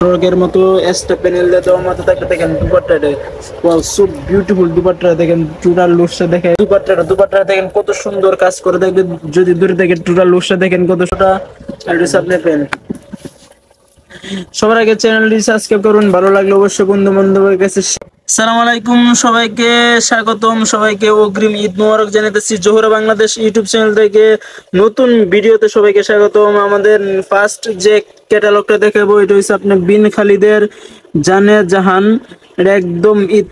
রকের মতো step panel দিয়ে দেওয়ার মতো থাকবে। দেখেন দুপাট্টাটা, ওয়াও সো বিউটিফুল। দুপাট্টা দেখেন, টোটাল লুকসটা দেখেন। দুপাট্টা দেখেন কত সুন্দর কাজ করে দেখবে। যদি দূরে দেখেন টোটাল লুকসটা দেখেন কত সুন্দর। আর এটা আপনার প্যান্ট। সবার আগে চ্যানেলটি সাবস্ক্রাইব করুন, ভালো লাগলে অবশ্যই বন্ধু বান্ধবের কাছে। সালাম আলাইকুম, সবাইকে স্বাগতম, সবাইকে অগ্রিম ঈদ মোবারক জানাতেছি। জোহরা বাংলাদেশ ইউটিউব চ্যানেল থেকে নতুন ভিডিওতে সবাইকে স্বাগতম। আমাদের ফার্স্ট যে ক্যাটালগটা দেখাবো এটা হচ্ছে আপনার বিন খালিদের জানে জাহান। এটা একদম ঈদ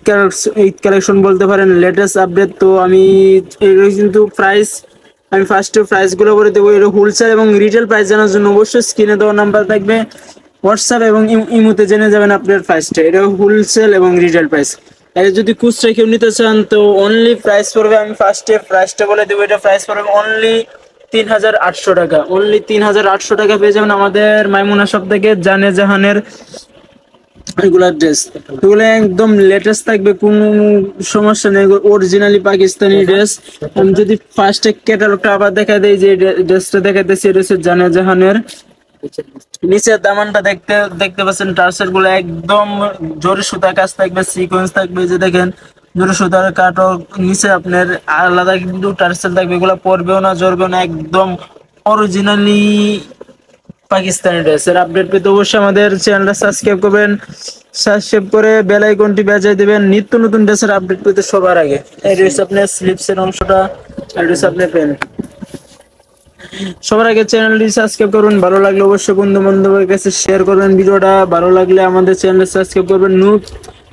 কালেকশন বলতে পারেন, লেটেস্ট আপডেট। তো আমি এটা কিন্তু প্রাইস, আমি ফার্স্টে প্রাইসগুলো বলে দেবো। এটা হোলসেল এবং রিটেল প্রাইস জানার জন্য অবশ্যই স্ক্রিনে দেওয়া নাম্বার থাকবে, হোয়াটসঅ্যাপ এবং ইমোতে জেনে যাবেন আপনার প্রাইসটা। এটা হোলসেল এবং রিটেল প্রাইস। এটা যদি খুচরা কেউ নিতে চান তো অনলি প্রাইস পড়বে, আমি ফার্স্টে প্রাইসটা বলে দেবো। এটা প্রাইস পড়বে অনলি 3800 টাকা। অনলি 3800 টাকা পেয়ে যাবেন আমাদের মাইমুনা শপ থেকে জানে জাহানের রেগুলার ড্রেস। এগুলো একদম লেটেস্ট থাকবে, কোনো সমস্যা নেই, অরিজিনালি পাকিস্তানি ড্রেস। আমি যদি ফার্স্টে ক্যাটালগটা আবার দেখা দেই, যে ড্রেসটা দেখাতেছি এটা হচ্ছে জানে জাহানের। নিচের দামানটা দেখতে পাচ্ছেন, টার্সেল গুলো একদম জরি সুতা কাজ থাকবে, সিকোয়েন্স থাকবে। যে দেখেন জরি সুতার কাটও নিচে আপনার আলাদা কিন্তু টার্সেল থাকবে। এগুলো পরবেও না, জড়বেও না, একদম অরিজিনালি পাকিস্তানি ড্রেসের আপডেট পেতে অবশ্যই আমাদের চ্যানেলটা সাবস্ক্রাইব করবেন। সাবস্ক্রাইব করে বেল আইকনটি বাজিয়ে দিবেন নিত্য নতুন ড্রেসের আপডেট পেতে সবার আগে। এই ড্রেস আপনার স্লিপসের অংশটা, আর ড্রেস আপনার প্যান্ট। সবার আগে চ্যানেলটি সাবস্ক্রাইব করুন, ভালো লাগলে অবশ্যই বন্ধু বান্ধবের কাছে শেয়ার করবেন ভিডিওটা। ভালো লাগলে আমাদের চ্যানেলটা সাবস্ক্রাইব করবেন।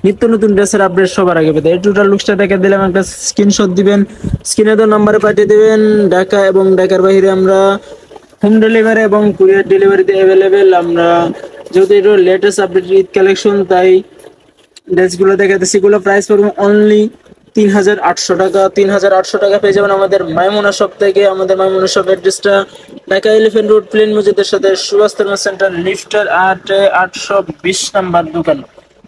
নিত্য নতুন ড্রেসের আপডেট সবার আগে পেতে এই টোটাল লুকসটা দেখে দিলাম, একটা স্ক্রিনশট দিবেন, স্ক্রিনে তো নাম্বারে পাঠিয়ে দিবেন। ঢাকা এবং ঢাকার বাইরে আমরা হোম ডেলিভারি এবং কুরিয়ার ডেলিভারিতে অ্যাভেলেবেল। আমরা যেহেতু এটা লেটেস্ট আপডেট ঈদ কালেকশন, তাই ড্রেসগুলো দেখাতেছি। এগুলো প্রাইস পড়বে অনলি 3800 টাকা। 3800 টাকা পেয়ে যাবেন আমাদের মাইমুনা শপ থেকে। আমাদের মাইমুনা শপ অ্যাড্রেসটা ঢাকা এলিফ্যান্ট রোড, প্লেন মসজিদের সাথে সুভাষ সেন্টার, লিফটার 820 নাম্বার দোকান।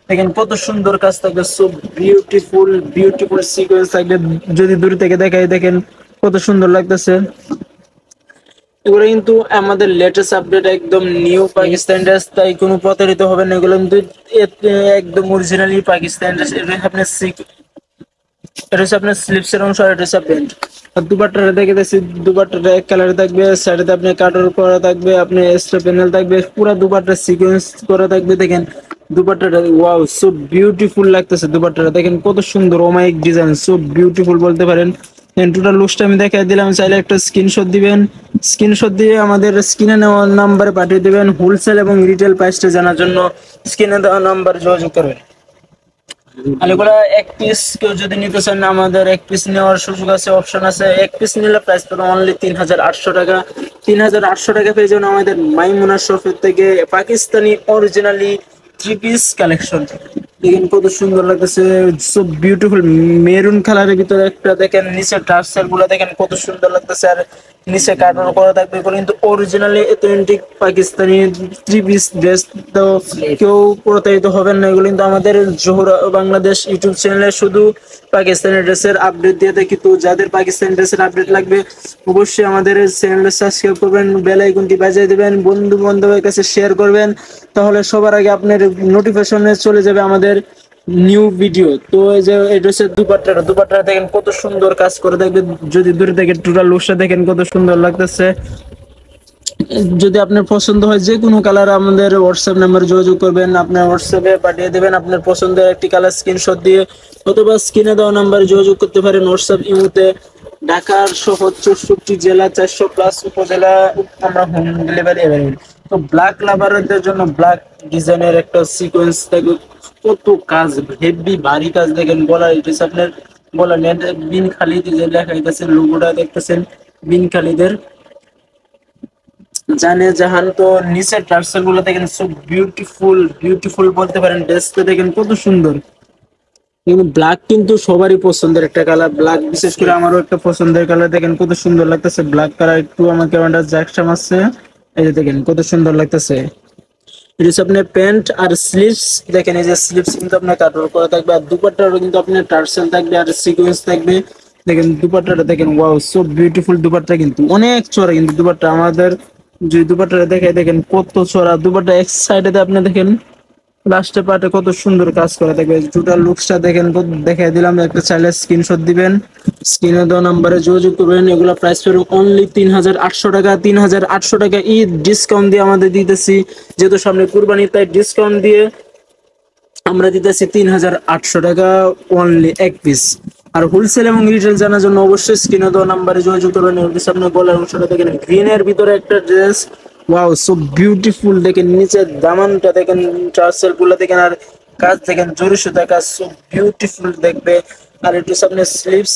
দেখেন কত সুন্দর কাজ থাকবে, সো বিউটিফুল সিকোয়েন্স থাকবে। যদি দূর থেকে দেখাই দেখেন কত সুন্দর লাগতেছে। এগুলো কিন্তু আমাদের লেটেস্ট আপডেট, একদম নিউ পাকিস্তান ড্রেস, তাই কোনো প্রতারিত হবে না। এগুলো কিন্তু একদম অরিজিনালি পাকিস্তান ড্রেস। এটা হচ্ছে আপনার স্লিপসের অংশ, আর এটা হচ্ছে প্যান্ট। আর দুপাট্টাটা দেখে দিচ্ছি, দুপাট্টাটা এক কালারে থাকবে, সাইডে আপনি কাটার করা থাকবে, আপনি এক্সট্রা প্যানেল থাকবে, পুরো দুপাট্টা সিকোয়েন্স করা থাকবে। দেখেন দুপাট্টাটা, ওয়াও সো বিউটিফুল লাগতেছে। দুপাট্টাটা দেখেন কত সুন্দর, ওমাইক ডিজাইন, সো বিউটিফুল বলতে পারেন। টোটাল লুকসটা আমি দেখাই দিলাম, চাইলে একটা স্ক্রিনশট দিবেন। স্ক্রিনশট দিয়ে আমাদের স্ক্রিনে নেওয়া নাম্বারে পাঠিয়ে দিবেন। হোলসেল এবং রিটেল প্রাইসটা জানার জন্য স্ক্রিনে দেওয়া নাম্বার যোগাযোগ করবেন। আর এগুলো এক পিস কেউ যদি নিতে চান, আমাদের এক পিস নেওয়ার সুযোগ আছে, অপশন আছে। এক পিস নিলে প্রাইস পড়বে অনলি 3800 টাকা। 3800 টাকা পেয়ে যাবেন আমাদের মাইমুনা শপের থেকে Pakistani originally three piece collection. দেখেন কত সুন্দর লাগতেছে, সো বিউটিফুল। মেরুন কালারের ভিতরে একটা দেখেন, নিচে টার্সেল গুলো দেখেন কত সুন্দর লাগতেছে, আর নিচে কার্টন করা থাকবে। এগুলো কিন্তু originally authentic Pakistani three piece dress. তো কেউ প্রতারিত হবেন না। এগুলো কিন্তু আমাদের জোহরা বাংলাদেশ ইউটিউব চ্যানেলে শুধু পাকিস্তানি ড্রেসের আপডেট দিয়ে থাকি। তো যাদের পাকিস্তানি ড্রেসের আপডেট লাগবে অবশ্যই আমাদের চ্যানেলে সাবস্ক্রাইব করবেন, বেল আইকনটি বাজিয়ে দিবেন, বন্ধু বান্ধবের কাছে শেয়ার করবেন। তাহলে সবার আগে আপনার নোটিফিকেশনে চলে যাবে আমাদের নিউ ভিডিও। তো এই যে এটা হচ্ছে দুপাট্টাটা দেখেন কত সুন্দর কাজ করে দেখবে। যদি দূরে থেকে টোটাল লুকসটা দেখেন কত সুন্দর লাগতেছে। যদি আপনার পছন্দ হয় যে কোনো কালার, আমাদের হোয়াটসঅ্যাপ নাম্বারে যোগাযোগ করবেন, আপনার হোয়াটসঅ্যাপে পাঠিয়ে দেবেন আপনার পছন্দের একটি কালার স্ক্রিনশট দিয়ে, অথবা স্ক্রিনে দেওয়া নাম্বারে যোগাযোগ করতে পারেন হোয়াটসঅ্যাপ ইমোতে। ঢাকার সহ 64 জেলা, 400+ উপজেলা আমরা হোম ডেলিভারি অ্যাভেলেবল। তো ব্ল্যাক লাভারদের জন্য ব্ল্যাক ডিজাইনের একটা সিকোয়েন্স থাকবে, কত কাজ, হেভি ভারী কাজ। দেখেন গলা, এটা আপনার গলা নেট বিন খালিদ যে লেখা হইতেছে, লোগোটা দেখতেছেন বিন খালিদের জানে জাহান। তো নিচের টার্সেল গুলো দেখেন, সো বিউটিফুল বলতে পারেন। ড্রেসটা দেখেন কত সুন্দর। কিন্তু ব্ল্যাক কিন্তু সবারই পছন্দের একটা কালার, ব্ল্যাক বিশেষ করে আমারও একটা পছন্দের কালার। দেখেন কত সুন্দর লাগতেছে ব্ল্যাক কালার। একটু আমার ক্যামেরাটা জ্যাকসাম আছে, এই যে দেখেন কত সুন্দর লাগতেছে। এটা হচ্ছে আপনার প্যান্ট আর স্লিভস। দেখেন এই যে স্লিভস কিন্তু আপনার কাটওয়ার্ক করা থাকবে, আর দুপাট্টারও কিন্তু আপনার টার্সেল থাকবে আর সিকোয়েন্স থাকবে। দেখেন দুপাট্টাটা দেখেন, ওয়াও সো বিউটিফুল। দুপাট্টা কিন্তু অনেক চড়া, কিন্তু দুপাট্টা আমাদের যে দুপাট্টাটা দেখাই দেখেন কত চড়া দুপাট্টা। এক সাইডে আপনি দেখেন লাস্টে পার্টে কত সুন্দর কাজ করা থাকবে, টোটাল লুকসটা দেখেন, দেখাই দিলাম, একটা চাইলে স্ক্রিনশট দিবেন, স্ক্রিনে দেওয়া নাম্বারে যোগাযোগ করবেন। এগুলো প্রাইস পড়বে অনলি 3800 টাকা। 3800 টাকা ঈদ ডিসকাউন্ট দিয়ে আমাদের দিতেছি, যেহেতু সামনে কুরবানি তাই ডিসকাউন্ট দিয়ে আমরা দিতেছি 3800 টাকা অনলি এক পিস। আর হোলসেল এবং রিটেল জানার জন্য অবশ্যই স্ক্রিনে দেওয়া নাম্বারে যোগাযোগ করবেন। এর পিছনে আপনার গলার অংশটা দেখেন গ্রিনের ভিতরে একটা ড্রেস, ওয়াও সো বিউটিফুল, দেখেন নিচের দামানটা দেখেন, টার্সেল গুলো দেখেন, আর কাজ দেখেন জরি সুতা কাজ, সো বিউটিফুল দেখবে। আর একটু সামনে স্লিপস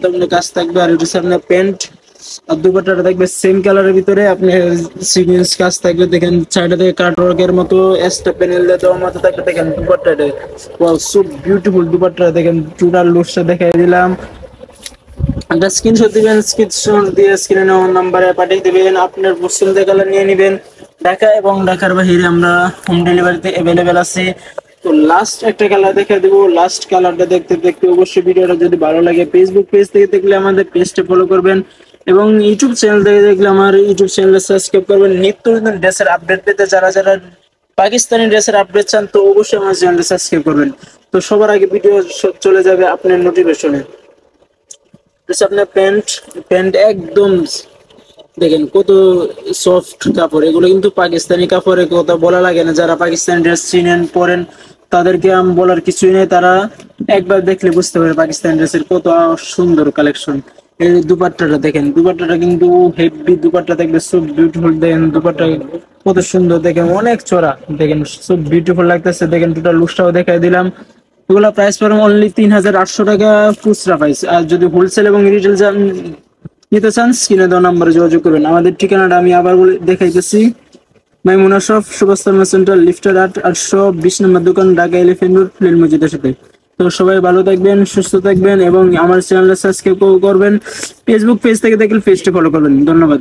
আপনার কাজ থাকবে, আর একটু সামনে প্যান্ট, আর দুপাট্টাটা দেখবে সেম কালারের ভিতরে আপনার সিকোয়েন্স কাজ থাকবে, দেখেন সাইডে থেকে কাটওয়ার্কের মতো স্টেপ প্যানেল দিয়ে দেওয়ার মতো থাকবে, দেখেন দুপাট্টাটা ওয়াও সো বিউটিফুল। দুপাট্টাটা দেখেন, টোটাল লুকসটা দেখাই দিলাম। একটা স্ক্রিনশট দিবেন, স্ক্রিনশট দিয়ে স্ক্রিনে নেওয়ার নাম্বারে পাঠিয়ে দিবেন, আপনার পছন্দের কালার নিয়ে নেবেন। ঢাকা এবং ঢাকার বাইরে আমরা হোম ডেলিভারিতে অ্যাভেলেবেল আছি। তো লাস্ট একটা কালার দেখে দেবো, লাস্ট কালারটা দেখতে দেখতে অবশ্যই ভিডিওটা যদি ভালো লাগে ফেসবুক পেজ থেকে দেখলে আমাদের পেজটা ফলো করবেন, এবং ইউটিউব চ্যানেল থেকে দেখলে আমার ইউটিউব চ্যানেলটা সাবস্ক্রাইব করবেন। নিত্য নতুন ড্রেসের আপডেট পেতে যারা যারা পাকিস্তানি ড্রেসের আপডেট চান, তো অবশ্যই আমার চ্যানেলটা সাবস্ক্রাইব করবেন। তো সবার আগে ভিডিও চলে যাবে আপনার নোটিফিকেশনে। আপনার প্যান্ট, প্যান্ট একদম দেখেন কত সফট কাপড়, এগুলো কিন্তু পাকিস্তানি কাপড়ের কথা বলা লাগে না, যারা পাকিস্তানি ড্রেস চিনেন পরেন তাদেরকে আমি বলার কিছুই নেই, তারা একবার দেখলে বুঝতে পারে পাকিস্তানি ড্রেসের কত সুন্দর কালেকশন। এই দুপাট্টাটা দেখেন, দুপাট্টাটা কিন্তু হেভি দুপাট্টা দেখবে, সব বিউটিফুল, দেখেন দুপাট্টা কত সুন্দর, দেখেন অনেক চড়া, দেখেন সব বিউটিফুল লাগতেছে, দেখেন টোটাল লুকসটাও দেখাই দিলাম। এগুলো প্রাইস পড়বে অনলি 3800 টাকা খুচরা প্রাইস। আর যদি হোলসেল এবং রিটেল নিতে চান স্ক্রিনে দেওয়া নাম্বারে যোগাযোগ করবেন। আমাদের ঠিকানাটা আমি আবার বলে দেখাইতেছি, মাইমুনা শপ, সুভাষতারমা সেন্টার, লিফটের 820 নম্বর দোকান, ঢাকা এলিফ্যান্ট রোড, প্লেন মসজিদের সাথে। তো সবাই ভালো থাকবেন, সুস্থ থাকবেন, এবং আমার চ্যানেলটা সাবস্ক্রাইব করবেন। ফেসবুক পেজ থেকে দেখলে পেজটা ফলো করবেন। ধন্যবাদ।